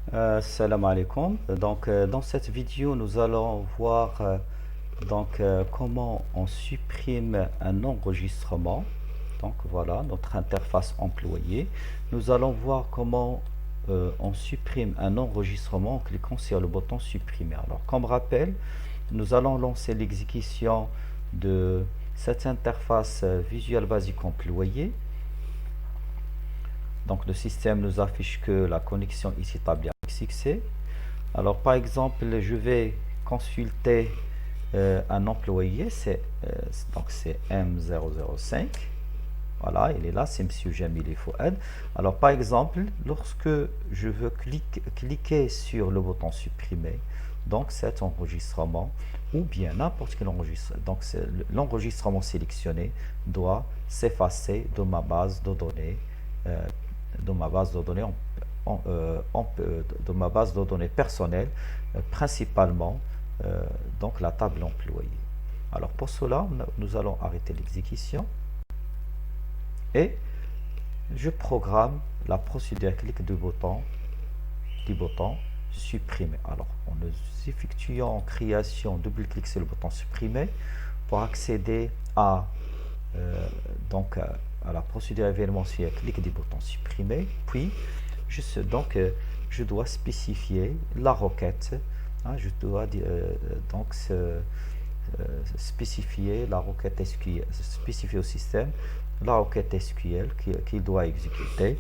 Salam alaikum. Donc, dans cette vidéo, nous allons voir comment on supprime un enregistrement. Donc, voilà notre interface employée. Nous allons voir comment on supprime un enregistrement en cliquant sur le bouton supprimer. Alors, comme rappel, nous allons lancer l'exécution de cette interface Visual Basic employée. Donc, le système nous affiche que la connexion est établie avec succès. Alors, par exemple, je vais consulter un employé, c'est M005. Voilà, il est là, c'est Monsieur Jamil Fouad. Alors, par exemple, lorsque je veux cliquer sur le bouton supprimer, donc cet enregistrement, ou bien n'importe quel enregistrement, donc l'enregistrement sélectionné doit s'effacer de ma base de données, euh, de ma base de données de ma base de données personnelle, principalement donc la table employée. Alors pour cela, nous allons arrêter l'exécution et je programme la procédure clic du bouton supprimer. Alors en effectuant création, double-clic sur le bouton supprimer pour accéder à à la procédure événementielle, clic du bouton supprimer, puis je dois spécifier la requête. Je dois spécifier la requête SQL, spécifier au système la requête SQL qu'il doit exécuter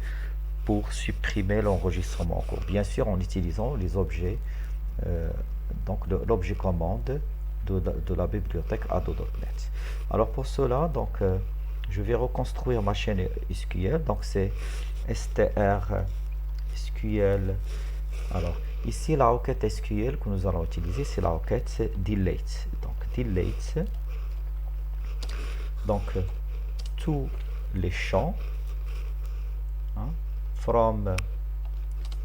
pour supprimer l'enregistrement en cours. Bien sûr, en utilisant les objets, l'objet commande de la bibliothèque Ado.net. Alors pour cela, je vais reconstruire ma chaîne SQL. Donc c'est str SQL. Alors ici, la requête SQL que nous allons utiliser, c'est la requête delete. Donc delete. Donc tous les champs, from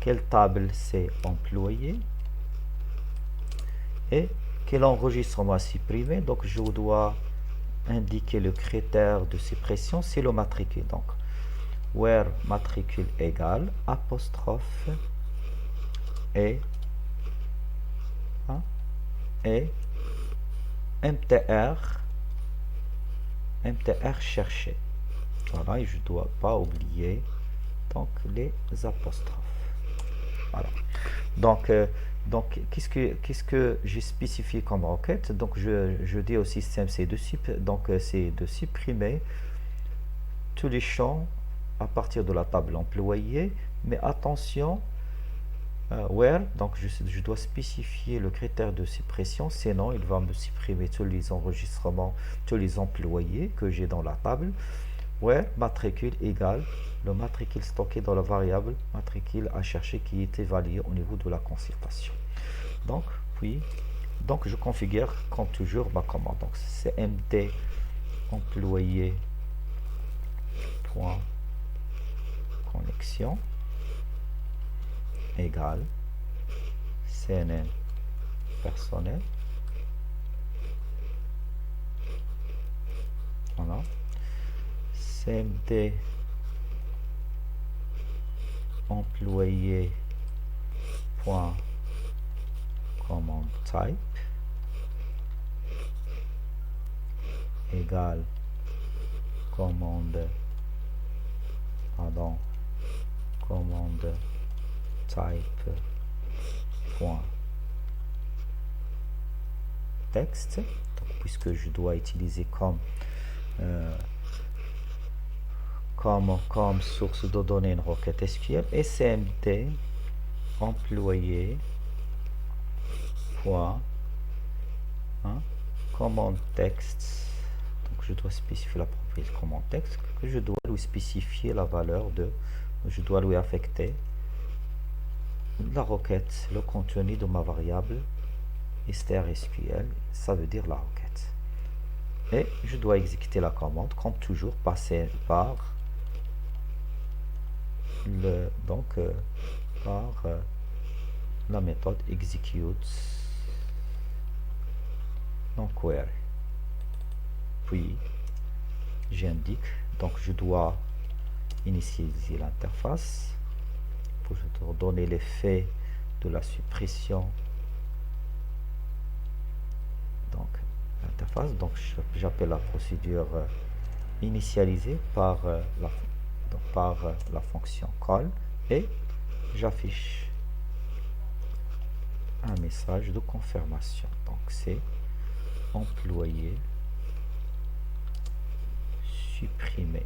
quelle table c'est employé et quel enregistrement supprimé. Donc je dois indiquer le critère de suppression, c'est le matricule. Donc where matricule égale apostrophe et mtr cherché. Voilà, et je ne dois pas oublier donc les apostrophes. Voilà. Donc qu'est-ce que j'ai spécifié comme requête? Donc je dis au système c'est de supprimer tous les champs à partir de la table employée, mais attention, where, donc je dois spécifier le critère de suppression, sinon il va me supprimer tous les enregistrements, tous les employés que j'ai dans la table. Where matricule égale le matricule stocké dans la variable matricule à chercher qui est évalué au niveau de la consultation. Donc je configure comme toujours ma commande. Donc c'est md employé point connexion égale cnn personnel. Voilà. cmd employé point command type égale commande type point texte. Donc, puisque je dois utiliser comme source de données une requête SQL, et cmd employé point command texte. Donc je dois spécifier la propriété command texte, que je dois lui spécifier la valeur je dois lui affecter la requête, le contenu de ma variable SQL, ça veut dire la requête. Et je dois exécuter la commande, comme toujours, passer par la méthode execute query. Puis j'indique, donc je dois initialiser l'interface pour donner l'effet de la suppression. Donc l'interface, donc j'appelle la procédure initialisée par la fonction call et j'affiche un message de confirmation. Donc c'est employé supprimé.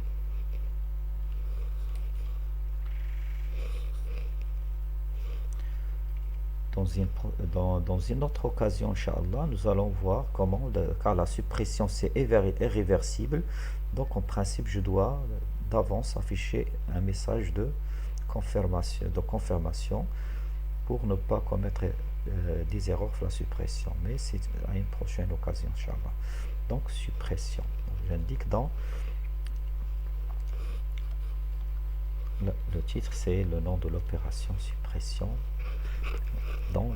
Dans une autre occasion, Inch'Allah, nous allons voir comment, car la suppression c'est irréversible, donc en principe je dois d'avance afficher un message de confirmation pour ne pas commettre des erreurs sur la suppression, mais c'est à une prochaine occasion, Inch'Allah. Donc suppression, j'indique dans le titre, c'est le nom de l'opération suppression. Dans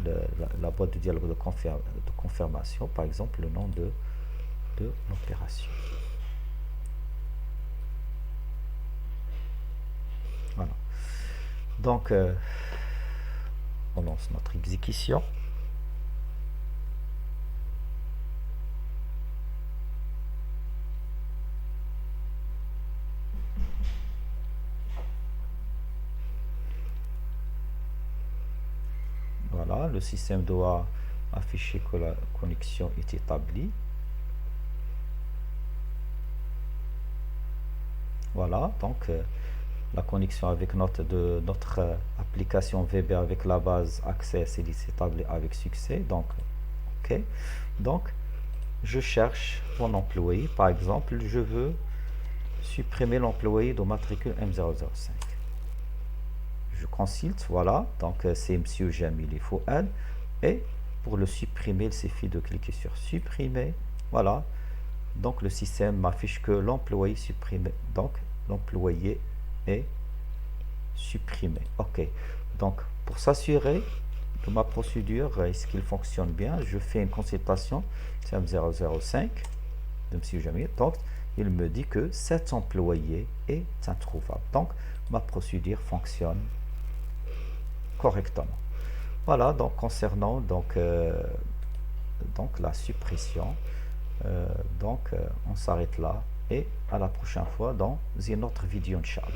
la boîte de dialogue de confirmation, par exemple, le nom de l'opération. Voilà. Donc, on lance notre exécution. Voilà, le système doit afficher que la connexion est établie. Voilà, donc la connexion avec notre application VB avec la base Access est établie avec succès. Donc, ok. Donc, je cherche mon employé. Par exemple, je veux supprimer l'employé de matricule M005. Je consulte, voilà, donc c'est Monsieur Jamil Fouad, et pour le supprimer, il suffit de cliquer sur supprimer, voilà, donc le système m'affiche que l'employé supprimé, donc l'employé est supprimé. Ok, donc pour s'assurer de ma procédure, est-ce qu'il fonctionne bien, je fais une consultation sur M005 de Monsieur Jamil, donc il me dit que cet employé est introuvable, donc ma procédure fonctionne correctement. Voilà, donc concernant donc la suppression, on s'arrête là et à la prochaine fois dans une autre vidéo, Inch'Allah.